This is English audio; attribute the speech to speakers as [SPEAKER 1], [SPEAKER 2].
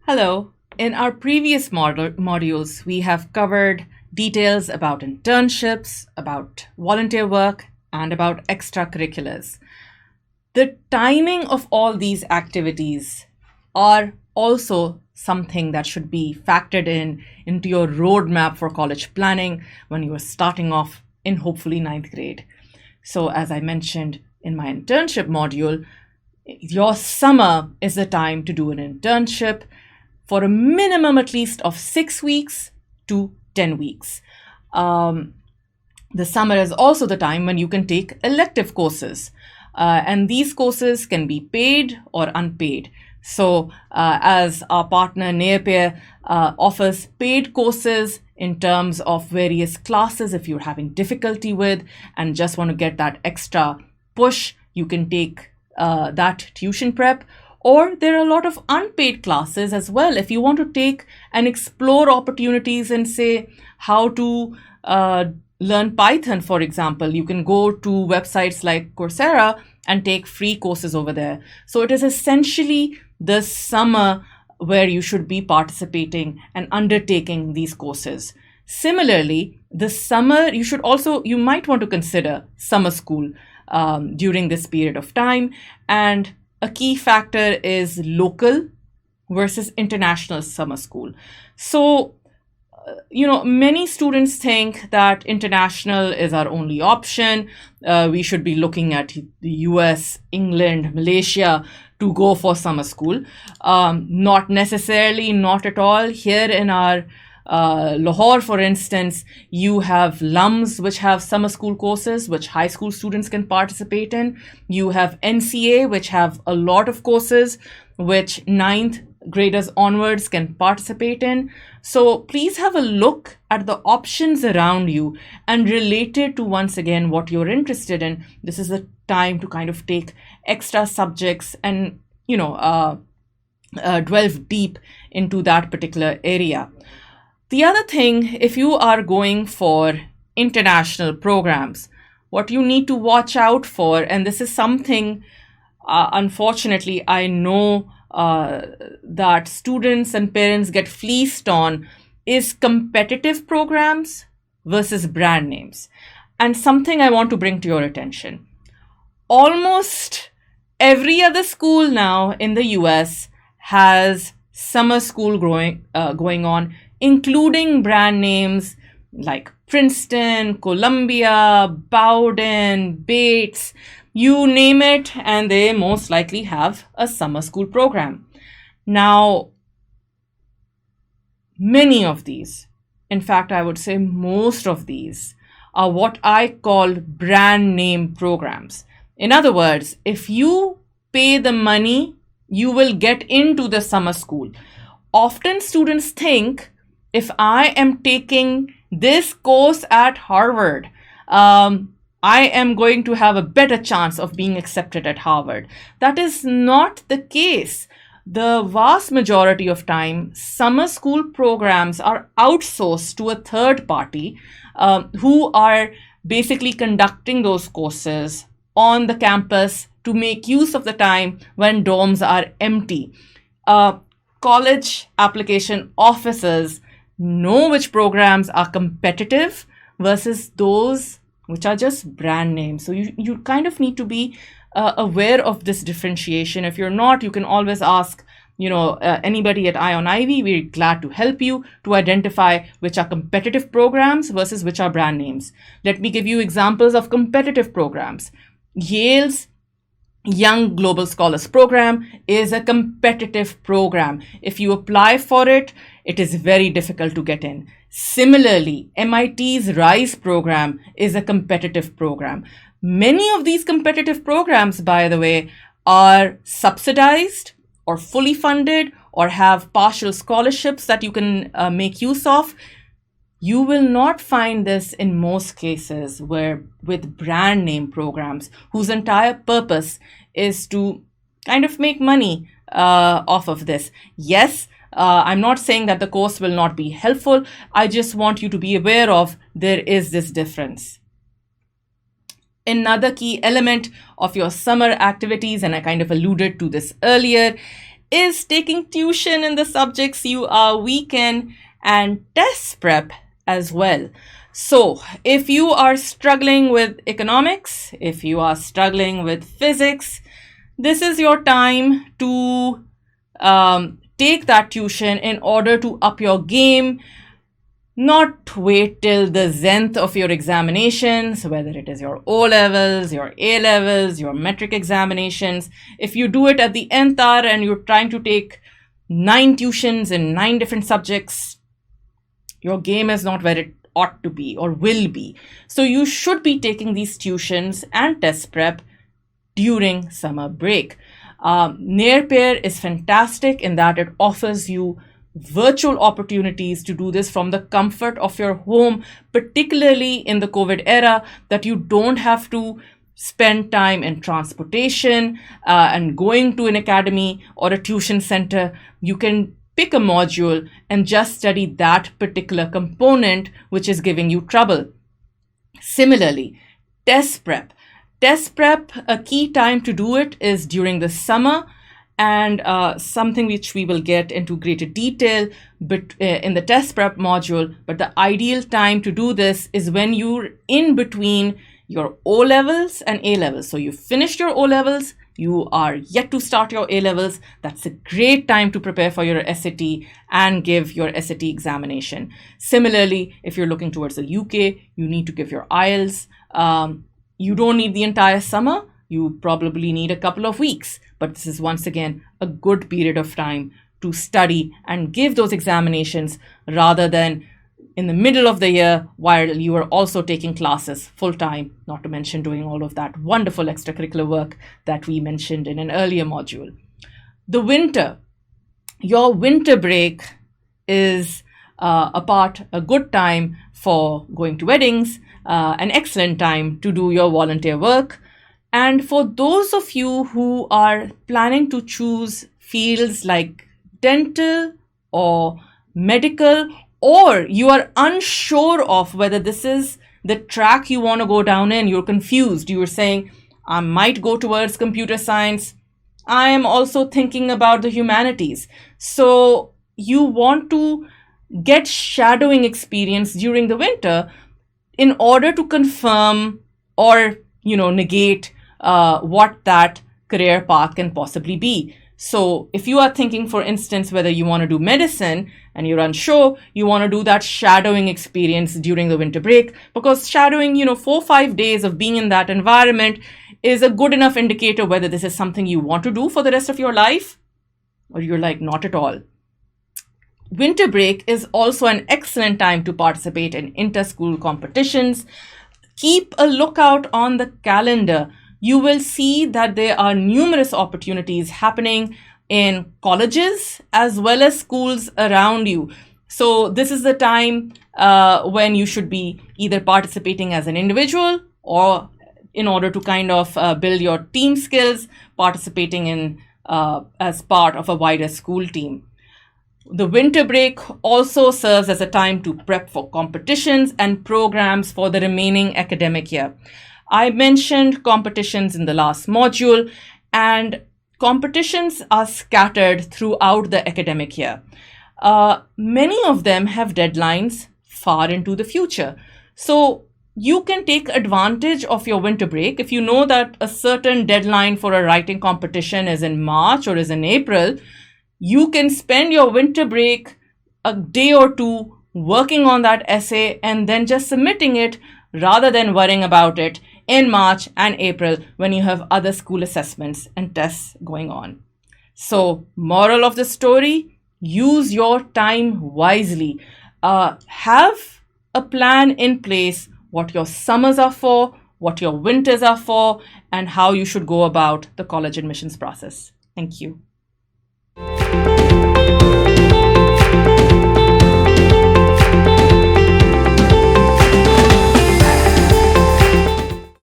[SPEAKER 1] Hello. In our previous modules, we have covered details about internships, about volunteer work, and about extracurriculars. The timing of all these activities are also something that should be factored into your roadmap for college planning when you are starting off in hopefully ninth grade. So, as I mentioned in my internship module, your summer is the time to do an internship for a minimum at least of 6 weeks to 10 weeks. The summer is also the time when you can take elective courses. And these courses can be paid or unpaid. So, as our partner NearPeer offers paid courses in terms of various classes, if you're having difficulty with and just want to get that extra push, you can take that tuition prep. Or there are a lot of unpaid classes as well. If you want to take and explore opportunities and say how to learn Python, for example, you can go to websites like Coursera and take free courses over there. So it is essentially the summer where you should be participating and undertaking these courses. Similarly, the summer, you might want to consider summer school during this period of time. And a key factor is local versus international summer school. So, many students think that international is our only option. We should be looking at the US, England, Malaysia to go for summer school. Not necessarily, not at all. Here in our Lahore, for instance, you have LUMs, which have summer school courses, which high school students can participate in. You have NCA, which have a lot of courses, which ninth graders onwards can participate in. So please have a look at the options around you and relate it to, once again, what you're interested in. This is the time to kind of take extra subjects and, delve deep into that particular area. The other thing, if you are going for international programs, what you need to watch out for, and this is something, unfortunately, I know that students and parents get fleeced on, is competitive programs versus brand names. And something I want to bring to your attention. Almost every other school now in the US has summer school going on, including brand names like Princeton, Columbia, Bowdoin, Bates, you name it, and they most likely have a summer school program. Now, many of these, in fact, I would say most of these, are what I call brand name programs. In other words, if you pay the money, you will get into the summer school. Often students think, if I am taking this course at Harvard, I am going to have a better chance of being accepted at Harvard. That is not the case. The vast majority of time, summer school programs are outsourced to a third party who are basically conducting those courses on the campus to make use of the time when dorms are empty. College application officers know which programs are competitive versus those which are just brand names. So you kind of need to be aware of this differentiation. If you're not, you can always ask anybody at Ion Ivy. We're glad to help you to identify which are competitive programs versus which are brand names. Let me give you examples of competitive programs. Yale's Young Global Scholars Program is a competitive program. If you apply for it, it is very difficult to get in. Similarly, MIT's RISE program is a competitive program. Many of these competitive programs, by the way, are subsidized or fully funded or have partial scholarships that you can make use of. You will not find this in most cases with brand name programs whose entire purpose is to kind of make money off of this. Yes, I'm not saying that the course will not be helpful. I just want you to be aware of there is this difference. Another key element of your summer activities, and I kind of alluded to this earlier, is taking tuition in the subjects you are weak in, and test prep as well. So, if you are struggling with economics, if you are struggling with physics, this is your time to take that tuition in order to up your game. Not wait till the zenith of your examinations, whether it is your O levels, your A levels, your metric examinations. If you do it at the nth hour and you're trying to take 9 tuitions in 9 different subjects, your game is not where it ought to be or will be. So you should be taking these tuitions and test prep during summer break. NearPeer is fantastic in that it offers you virtual opportunities to do this from the comfort of your home, particularly in the COVID era, that you don't have to spend time in transportation and going to an academy or a tuition center. You can pick a module and just study that particular component which is giving you trouble. Similarly, test prep. Test prep, a key time to do it is during the summer, and something which we will get into greater detail in the test prep module. But the ideal time to do this is when you're in between your O levels and A levels. So you finished your O levels, you are yet to start your A levels. That's a great time to prepare for your SAT and give your SAT examination. Similarly, if you're looking towards the UK, you need to give your IELTS. You don't need the entire summer. You probably need a couple of weeks, but this is once again a good period of time to study and give those examinations rather than in the middle of the year while you are also taking classes full time, not to mention doing all of that wonderful extracurricular work that we mentioned in an earlier module. The winter, your winter break is a good time for going to weddings, an excellent time to do your volunteer work. And for those of you who are planning to choose fields like dental or medical, or you are unsure of whether this is the track you want to go down in, you're confused, you're saying, I might go towards computer science, I am also thinking about the humanities. So you want to get shadowing experience during the winter in order to confirm or negate what that career path can possibly be. So if you are thinking, for instance, whether you want to do medicine and you're unsure, you want to do that shadowing experience during the winter break, because shadowing, 4-5 days of being in that environment is a good enough indicator whether this is something you want to do for the rest of your life or you're like, not at all. Winter break is also an excellent time to participate in inter-school competitions. Keep a lookout on the calendar. You will see that there are numerous opportunities happening in colleges as well as schools around you. So this is the time when you should be either participating as an individual or in order to kind of build your team skills, participating in as part of a wider school team. The winter break also serves as a time to prep for competitions and programs for the remaining academic year. I mentioned competitions in the last module, and competitions are scattered throughout the academic year. Many of them have deadlines far into the future. So you can take advantage of your winter break. If you know that a certain deadline for a writing competition is in March or is in April, you can spend your winter break a day or two working on that essay and then just submitting it rather than worrying about it in March and April when you have other school assessments and tests going on. So, moral of the story, use your time wisely. Have a plan in place, what your summers are for, what your winters are for, and how you should go about the college admissions process. Thank you.